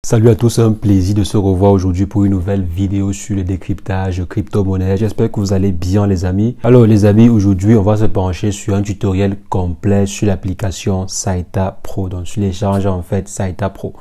Salut à tous, c'est un plaisir de se revoir aujourd'hui pour une nouvelle vidéo sur le décryptage crypto-monnaie. J'espère que vous allez bien les amis. Alors les amis, aujourd'hui on va se pencher sur un tutoriel complet sur l'application Saita Pro, donc sur l'échange en fait Saita Pro.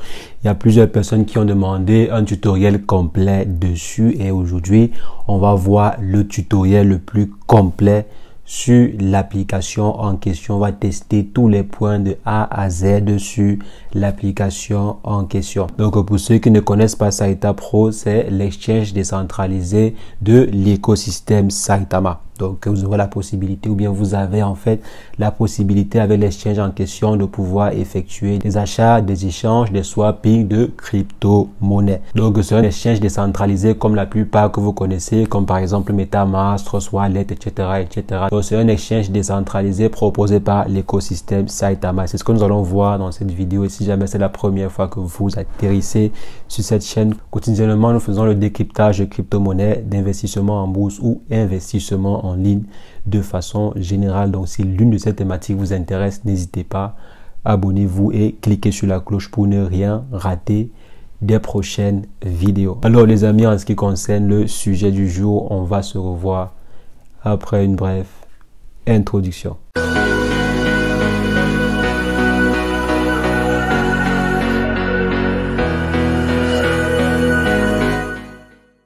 Il y a plusieurs personnes qui ont demandé un tutoriel complet dessus et aujourd'hui on va voir le tutoriel le plus complet sur l'application en question. On va tester tous les points de A à Z sur l'application en question. Donc pour ceux qui ne connaissent pas Saita Pro, c'est l'exchange décentralisé de l'écosystème Saitama. Donc vous aurez la possibilité, ou bien vous avez en fait la possibilité avec l'exchange en question de pouvoir effectuer des achats, des échanges, des swapping de crypto-monnaie. Donc c'est un exchange décentralisé comme la plupart que vous connaissez, comme par exemple MetaMask, Trust Wallet, etc. etc. Donc c'est un exchange décentralisé proposé par l'écosystème Saitama. C'est ce que nous allons voir dans cette vidéo. Et si jamais c'est la première fois que vous atterrissez sur cette chaîne, quotidiennement nous faisons le décryptage de crypto-monnaie, d'investissement en bourse ou investissement en ligne de façon générale. Donc si l'une de ces thématiques vous intéresse, n'hésitez pas, abonnez-vous et cliquez sur la cloche pour ne rien rater des prochaines vidéos. Alors les amis, en ce qui concerne le sujet du jour, on va se revoir après une brève introduction.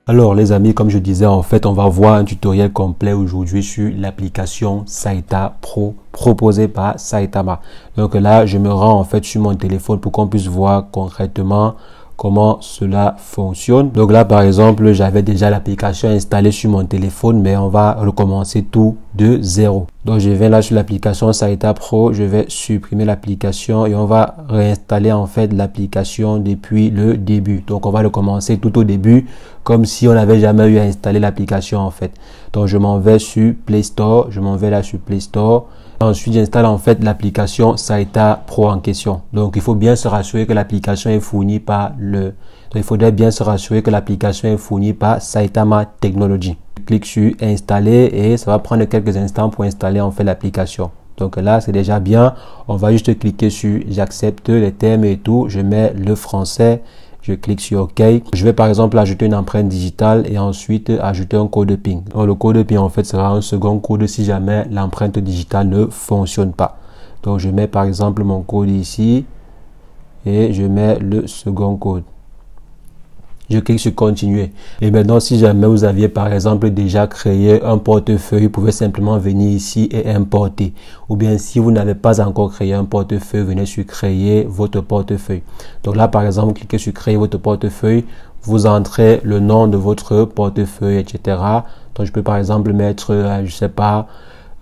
Alors les amis, comme je disais, en fait, on va voir un tutoriel complet aujourd'hui sur l'application Saita Pro proposée par Saitama. Donc là, je me rends en fait sur mon téléphone pour qu'on puisse voir concrètement comment cela fonctionne. Donc là, par exemple, j'avais déjà l'application installée sur mon téléphone, mais on va recommencer tout de zéro. Donc je viens là sur l'application Saita Pro, je vais supprimer l'application et on va réinstaller en fait l'application depuis le début. Donc on va recommencer tout au début comme si on n'avait jamais eu à installer l'application en fait. Donc je m'en vais sur Play Store, je m'en vais là sur Play Store. Ensuite, j'installe en fait l'application Saita Pro en question. Donc, il faut bien se rassurer que l'application est fournie par il faudrait bien se rassurer que l'application est fournie par Saitama Technology. Je clique sur installer et ça va prendre quelques instants pour installer en fait l'application. Donc là, c'est déjà bien. On va juste cliquer sur j'accepte les termes et tout. Je mets le français. Je clique sur OK. Je vais par exemple ajouter une empreinte digitale et ensuite ajouter un code PIN. Donc le code PIN en fait sera un second code si jamais l'empreinte digitale ne fonctionne pas. Donc je mets par exemple mon code ici et je mets le second code. Je clique sur continuer. Et maintenant, si jamais vous aviez par exemple déjà créé un portefeuille, vous pouvez simplement venir ici et importer. Ou bien si vous n'avez pas encore créé un portefeuille, venez sur créer votre portefeuille. Donc là, par exemple, vous cliquez sur créer votre portefeuille. Vous entrez le nom de votre portefeuille, etc. Donc je peux par exemple mettre, je sais pas,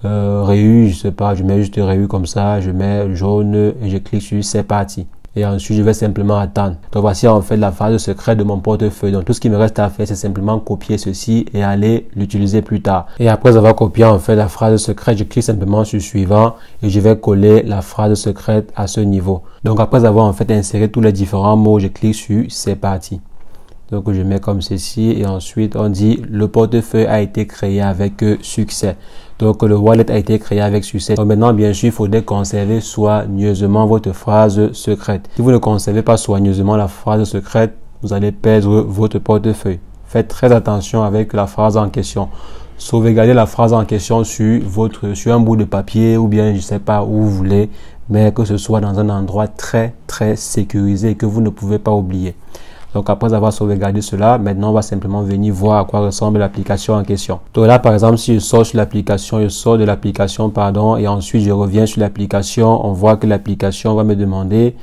Réu, je sais pas, je mets juste Réu comme ça, je mets jaune et je clique sur c'est parti. Et ensuite, je vais simplement attendre. Donc, voici en fait la phrase secrète de mon portefeuille. Donc, tout ce qui me reste à faire, c'est simplement copier ceci et aller l'utiliser plus tard. Et après avoir copié en fait la phrase secrète, je clique simplement sur suivant et je vais coller la phrase secrète à ce niveau. Donc, après avoir en fait inséré tous les différents mots, je clique sur c'est parti. Donc, je mets comme ceci et ensuite, on dit le portefeuille a été créé avec succès. Donc, le wallet a été créé avec succès. Donc, maintenant, bien sûr, il faudrait conserver soigneusement votre phrase secrète. Si vous ne conservez pas soigneusement la phrase secrète, vous allez perdre votre portefeuille. Faites très attention avec la phrase en question. Sauvegardez la phrase en question sur un bout de papier ou bien, je sais pas où vous voulez, mais que ce soit dans un endroit très sécurisé que vous ne pouvez pas oublier. Donc après avoir sauvegardé cela, maintenant on va simplement venir voir à quoi ressemble l'application en question. Donc là par exemple, si je sors sur l'application, je sors de l'application pardon et ensuite je reviens sur l'application, on voit que l'application va me demander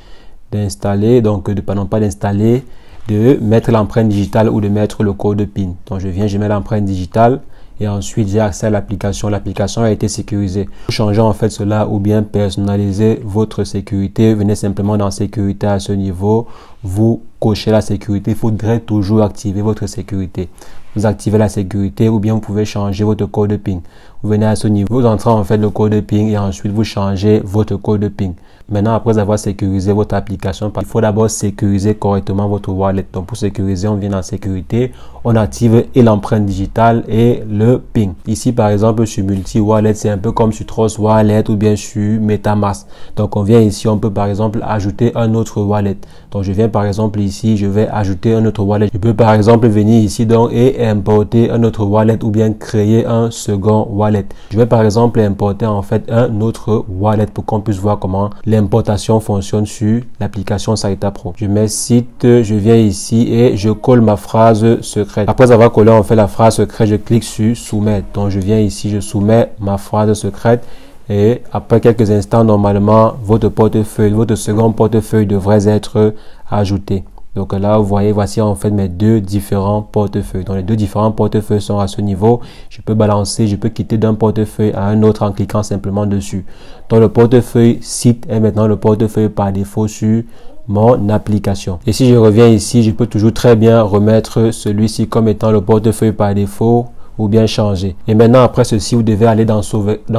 d'installer, donc pas d'installer, de mettre l'empreinte digitale ou de mettre le code PIN. Donc je viens, je mets l'empreinte digitale et ensuite j'ai accès à l'application. L'application a été sécurisée. Pour changer en fait cela ou bien personnaliser votre sécurité, venez simplement dans sécurité à ce niveau, vous cochez la sécurité. Il faudrait toujours activer votre sécurité. vous activez la sécurité ou bien vous pouvez changer votre code PIN. Vous venez à ce niveau, vous entrez en fait le code PIN et ensuite vous changez votre code PIN. Maintenant, après avoir sécurisé votre application, il faut d'abord sécuriser correctement votre wallet. Donc, pour sécuriser, on vient dans sécurité, on active et l'empreinte digitale et le PIN. Ici, par exemple, sur Multi-Wallet, c'est un peu comme sur Trust Wallet ou bien sur MetaMask. Donc, on vient ici, on peut par exemple ajouter un autre wallet. Donc, je viens par exemple ici, je vais ajouter un autre wallet. Je peux par exemple venir ici donc et importer un autre wallet ou bien créer un second wallet. Je vais par exemple importer en fait un autre wallet pour qu'on puisse voir comment l'importation fonctionne sur l'application Saita Pro. Je mets site, je viens ici et je colle ma phrase secrète. Après avoir collé en fait la phrase secrète, je clique sur soumettre. Donc je viens ici, je soumets ma phrase secrète et après quelques instants, normalement, votre portefeuille, votre second portefeuille devrait être ajouté. Donc là, vous voyez, voici en fait mes deux différents portefeuilles. Donc les deux différents portefeuilles sont à ce niveau. Je peux balancer, je peux quitter d'un portefeuille à un autre en cliquant simplement dessus. Donc le portefeuille site est maintenant le portefeuille par défaut sur mon application. Et si je reviens ici, je peux toujours très bien remettre celui-ci comme étant le portefeuille par défaut ou bien changer. Et maintenant, après ceci, vous devez aller dans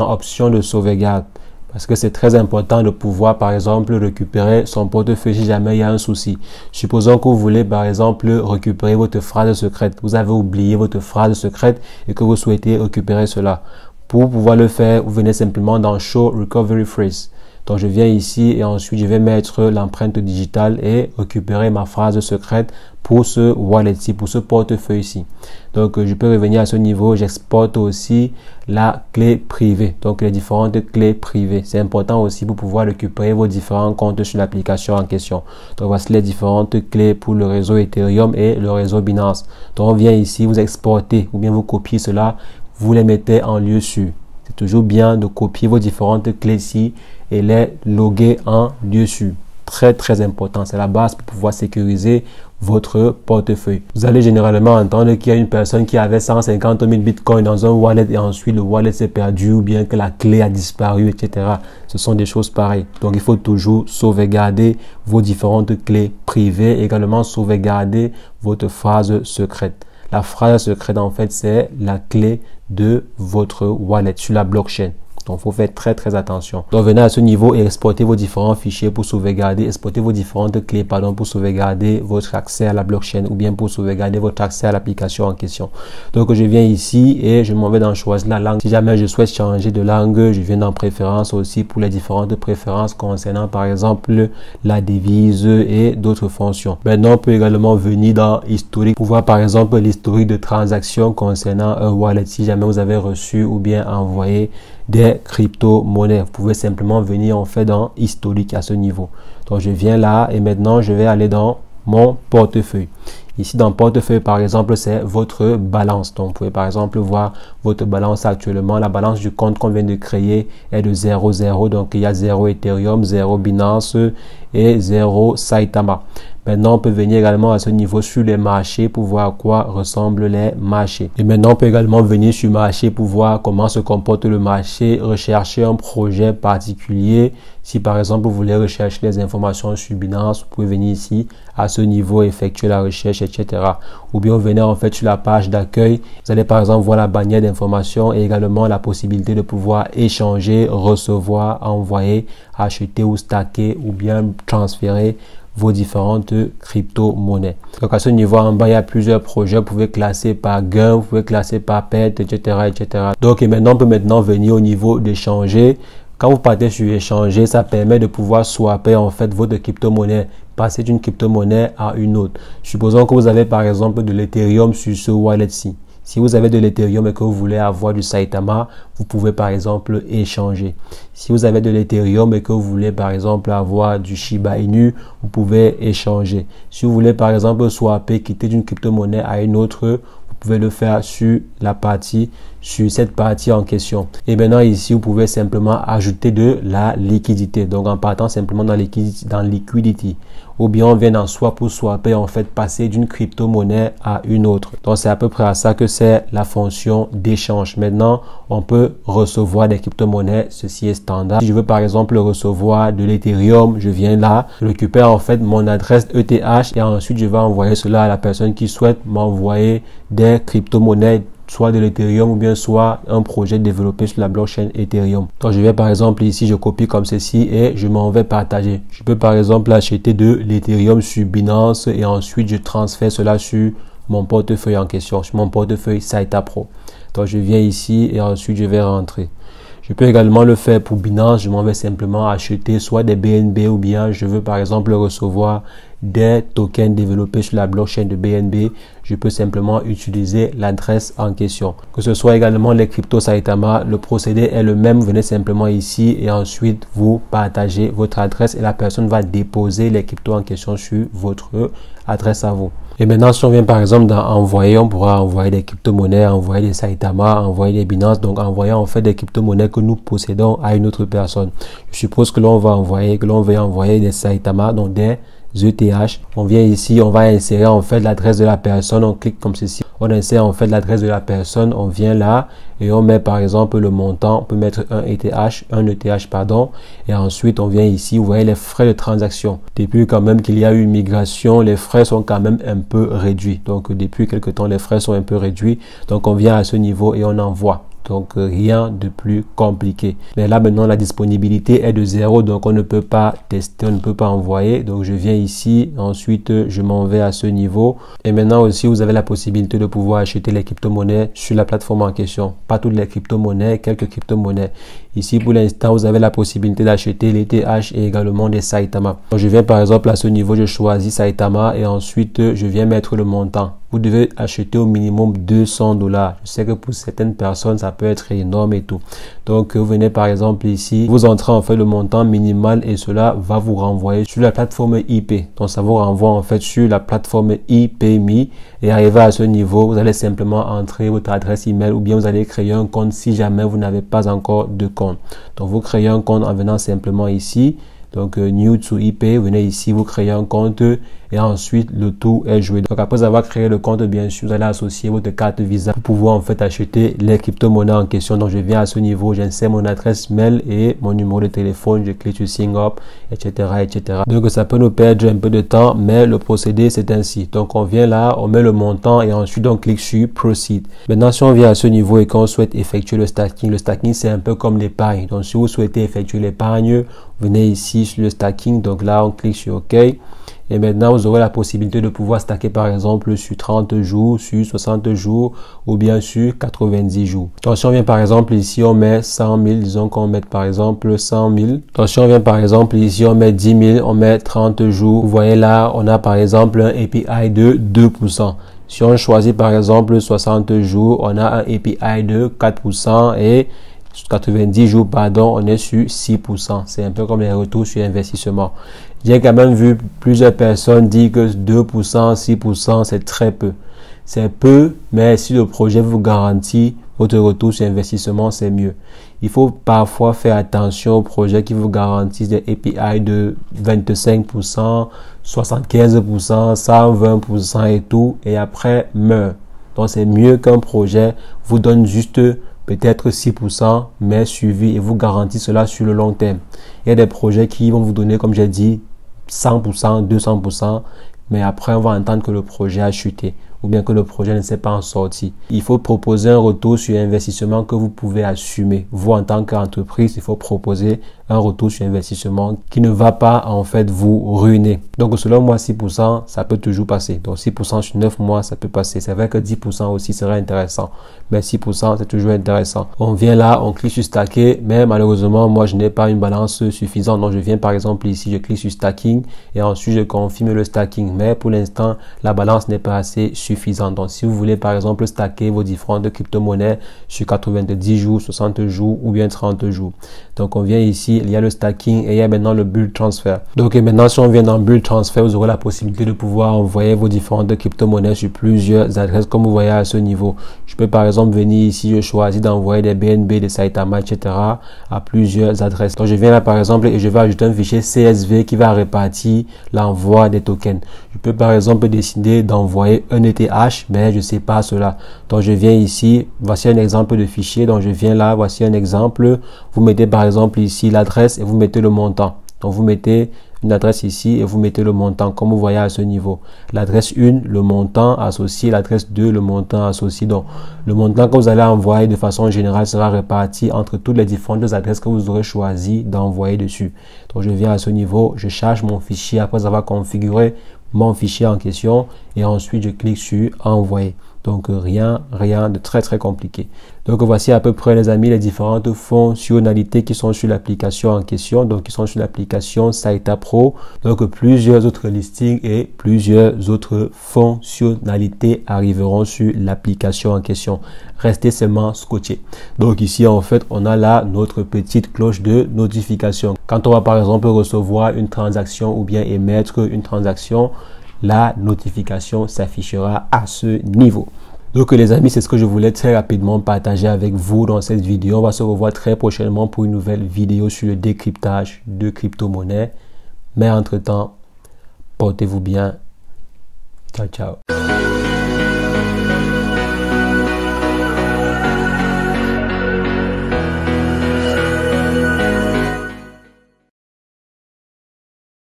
option de sauvegarde. Parce que c'est très important de pouvoir, par exemple, récupérer son portefeuille si jamais il y a un souci. Supposons que vous voulez, par exemple, récupérer votre phrase secrète. Vous avez oublié votre phrase secrète et que vous souhaitez récupérer cela. Pour pouvoir le faire, vous venez simplement dans Show Recovery Phrase. Donc, je viens ici et ensuite, je vais mettre l'empreinte digitale et récupérer ma phrase secrète pour ce wallet-ci, pour ce portefeuille-ci. Donc, je peux revenir à ce niveau. J'exporte aussi la clé privée. Donc, les différentes clés privées. C'est important aussi pour pouvoir récupérer vos différents comptes sur l'application en question. Donc, voici les différentes clés pour le réseau Ethereum et le réseau Binance. Donc, on vient ici, vous exportez ou bien vous copiez cela, vous les mettez en lieu sûr. C'est toujours bien de copier vos différentes clés-ci et les loguer en lieu sûr. Très, très important. C'est la base pour pouvoir sécuriser votre portefeuille. Vous allez généralement entendre qu'il y a une personne qui avait 150 000 bitcoins dans un wallet et ensuite le wallet s'est perdu ou bien que la clé a disparu, etc. Ce sont des choses pareilles. Donc, il faut toujours sauvegarder vos différentes clés privées, également sauvegarder votre phrase secrète. La phrase secrète, en fait, c'est la clé de votre wallet sur la blockchain. Donc, il faut faire très, très attention. Donc, venez à ce niveau et exportez vos différents fichiers pour sauvegarder, exportez vos différentes clés, pour sauvegarder votre accès à la blockchain ou bien pour sauvegarder votre accès à l'application en question. Donc, je viens ici et je m'en vais dans choisir la langue. Si jamais je souhaite changer de langue, je viens dans préférences aussi pour les différentes préférences concernant, par exemple, la devise et d'autres fonctions. Maintenant, on peut également venir dans historique pour voir, par exemple, l'historique de transactions concernant un wallet. Si jamais vous avez reçu ou bien envoyé des crypto-monnaies, vous pouvez simplement venir en fait dans historique à ce niveau. Donc je viens là et maintenant je vais aller dans mon portefeuille. Ici dans portefeuille par exemple c'est votre balance. Donc vous pouvez par exemple voir votre balance actuellement. La balance du compte qu'on vient de créer est de 0,0. Donc il y a 0 Ethereum, 0 Binance et 0 Saitama. Maintenant, on peut venir également à ce niveau sur les marchés pour voir à quoi ressemblent les marchés. Et maintenant, on peut également venir sur marché pour voir comment se comporte le marché, rechercher un projet particulier. Si par exemple, vous voulez rechercher des informations sur Binance, vous pouvez venir ici à ce niveau, effectuer la recherche, etc. Ou bien vous venez en fait sur la page d'accueil. Vous allez par exemple voir la bannière d'informations et également la possibilité de pouvoir échanger, recevoir, envoyer, acheter ou stacker ou bien transférer vos différentes crypto-monnaies. Donc à ce niveau en bas, il y a plusieurs projets. Vous pouvez classer par gain, vous pouvez classer par perte, etc., etc. Donc et maintenant, on peut maintenant venir au niveau d'échanger. Quand vous partez sur échanger, ça permet de pouvoir swapper en fait votre crypto-monnaie, passer d'une crypto-monnaie à une autre. Supposons que vous avez par exemple de l'Ethereum sur ce wallet-ci. Si vous avez de l'Ethereum et que vous voulez avoir du Saitama, vous pouvez par exemple échanger. Si vous avez de l'Ethereum et que vous voulez par exemple avoir du Shiba Inu, vous pouvez échanger. Si vous voulez par exemple swapper, quitter d'une crypto-monnaie à une autre, vous pouvez le faire sur cette partie en question. Et maintenant ici, vous pouvez simplement ajouter de la liquidité. Donc en partant simplement dans Liquidity. ou bien on vient dans swap ou swapper, en fait passer d'une crypto-monnaie à une autre. Donc c'est à peu près à ça que c'est la fonction d'échange. Maintenant, on peut recevoir des crypto-monnaies, ceci est standard. Si je veux par exemple recevoir de l'Ethereum, je viens là, je récupère en fait mon adresse ETH et ensuite je vais envoyer cela à la personne qui souhaite m'envoyer des crypto-monnaies, soit de l'Ethereum ou bien soit un projet développé sur la blockchain Ethereum. Donc je vais par exemple ici, je copie comme ceci et je m'en vais partager. Je peux par exemple acheter de l'Ethereum sur Binance et ensuite je transfère cela sur mon portefeuille en question, sur mon portefeuille Saita Pro. Donc je viens ici et ensuite je vais rentrer. Je peux également le faire pour Binance, je m'en vais simplement acheter soit des BNB ou bien je veux par exemple recevoir des tokens développés sur la blockchain de BNB. Je peux simplement utiliser l'adresse en question. Que ce soit également les cryptos Saitama, le procédé est le même. Vous venez simplement ici et ensuite vous partagez votre adresse et la personne va déposer les cryptos en question sur votre adresse à vous. Et maintenant, si on vient par exemple dans envoyer, on pourra envoyer des crypto-monnaies, envoyer des Saitama, envoyer des Binance, donc envoyer en fait des crypto-monnaies que nous possédons à une autre personne. Je suppose que l'on va envoyer des Saitama, donc des ETH. On vient ici, on va insérer en fait l'adresse de la personne, on clique comme ceci, on insère en fait l'adresse de la personne, on vient là et on met par exemple le montant, on peut mettre un ETH pardon, et ensuite on vient ici, vous voyez les frais de transaction. Depuis quand même qu'il y a eu une migration, les frais sont quand même un peu réduits. Donc depuis quelque temps, les frais sont un peu réduits. Donc on vient à ce niveau et on envoie. Donc rien de plus compliqué. Mais là maintenant la disponibilité est de 0, donc on ne peut pas tester, on ne peut pas envoyer. Donc je viens ici, ensuite je m'en vais à ce niveau. Et maintenant aussi vous avez la possibilité de pouvoir acheter les crypto-monnaies sur la plateforme en question. Pas toutes les crypto-monnaies, quelques crypto-monnaies. Ici pour l'instant vous avez la possibilité d'acheter les ETH et également des Saitama. Donc, je viens par exemple à ce niveau, je choisis Saitama et ensuite je viens mettre le montant. Vous devez acheter au minimum $200. Je sais que pour certaines personnes, ça peut être énorme et tout. Donc, vous venez par exemple ici, vous entrez en fait le montant minimal et cela va vous renvoyer sur la plateforme IP. Donc, ça vous renvoie en fait sur la plateforme IPMI et arrivé à ce niveau, vous allez simplement entrer votre adresse email ou bien vous allez créer un compte si jamais vous n'avez pas encore de compte. Donc, vous créez un compte en venant simplement ici. Donc, new to IP, vous venez ici, vous créez un compte et ensuite le tout est joué. Donc, après avoir créé le compte, bien sûr, vous allez associer votre carte Visa pour pouvoir en fait acheter les crypto-monnaies en question. Donc, je viens à ce niveau, j'insère mon adresse mail et mon numéro de téléphone, je clique sur Sign Up, etc., etc. Donc, ça peut nous perdre un peu de temps, mais le procédé, c'est ainsi. Donc, on vient là, on met le montant et ensuite on clique sur Proceed. Maintenant, si on vient à ce niveau et qu'on souhaite effectuer le stacking, c'est un peu comme l'épargne. Donc, si vous souhaitez effectuer l'épargne, venez ici sur le stacking. Donc là, on clique sur OK. Et maintenant, vous aurez la possibilité de pouvoir stacker par exemple sur 30 jours, sur 60 jours ou bien sur 90 jours. Donc, si on vient par exemple ici, on met 100 000, disons qu'on met par exemple 100 000. Donc, si on vient par exemple ici, on met 10 000, on met 30 jours. Vous voyez là, on a par exemple un API de 2%. Si on choisit par exemple 60 jours, on a un API de 4% et 90 jours, pardon, on est sur 6%. C'est un peu comme les retours sur investissement. J'ai quand même vu plusieurs personnes dire que 2%, 6%, c'est très peu. C'est peu, mais si le projet vous garantit votre retour sur investissement, c'est mieux. Il faut parfois faire attention aux projets qui vous garantissent des API de 25%, 75%, 120% et tout, et après meurt. Donc, c'est mieux qu'un projet vous donne juste peut-être 6%, mais suivi et vous garantit cela sur le long terme. Il y a des projets qui vont vous donner, comme j'ai dit, 100%, 200%, mais après on va entendre que le projet a chuté ou bien que le projet ne s'est pas en sorti. Il faut proposer un retour sur investissement que vous pouvez assumer. Vous, en tant qu'entreprise, il faut proposer un retour sur investissement qui ne va pas en fait vous ruiner. Donc selon moi, 6%, ça peut toujours passer. Donc 6% sur 9 mois, ça peut passer. C'est vrai que 10% aussi serait intéressant. Mais 6%, c'est toujours intéressant. On vient là, on clique sur stacker, mais malheureusement, moi, je n'ai pas une balance suffisante. Donc je viens par exemple ici, je clique sur stacking et ensuite je confirme le stacking. Mais pour l'instant, la balance n'est pas assez suffisante. suffisant. Donc, si vous voulez par exemple stacker vos différentes crypto-monnaies sur 90 jours, 60 jours ou bien 30 jours. Donc, on vient ici, il y a le stacking et il y a maintenant le bulk transfer. Donc, et maintenant, si on vient dans bulk transfer, vous aurez la possibilité de pouvoir envoyer vos différentes crypto-monnaies sur plusieurs adresses, comme vous voyez à ce niveau. Je peux par exemple venir ici, je choisis d'envoyer des BNB, des Saitama, etc. à plusieurs adresses. Donc, je viens là par exemple et je vais ajouter un fichier CSV qui va répartir l'envoi des tokens. Je peux par exemple décider d'envoyer un ETH, mais je ne sais pas cela. Donc, je viens ici, voici un exemple de fichier. Donc, je viens là, voici un exemple. Vous mettez par exemple ici l'adresse et vous mettez le montant. Donc, vous mettez une adresse ici et vous mettez le montant comme vous voyez à ce niveau. L'adresse 1, le montant associé, l'adresse 2, le montant associé. Donc, le montant que vous allez envoyer de façon générale sera réparti entre toutes les différentes adresses que vous aurez choisi d'envoyer dessus. Donc, je viens à ce niveau, je charge mon fichier après avoir configuré mon fichier en question et ensuite je clique sur envoyer. Donc rien de très compliqué. Donc voici à peu près les amis les différentes fonctionnalités qui sont sur l'application en question. Donc qui sont sur l'application Saita Pro. Donc plusieurs autres listings et plusieurs autres fonctionnalités arriveront sur l'application en question. Restez seulement scotché. Donc ici en fait on a là notre petite cloche de notification. Quand on va par exemple recevoir une transaction ou bien émettre une transaction, la notification s'affichera à ce niveau. Donc les amis, c'est ce que je voulais très rapidement partager avec vous dans cette vidéo. On va se revoir très prochainement pour une nouvelle vidéo sur le décryptage de crypto-monnaies. Mais entre-temps, portez-vous bien. Ciao, ciao.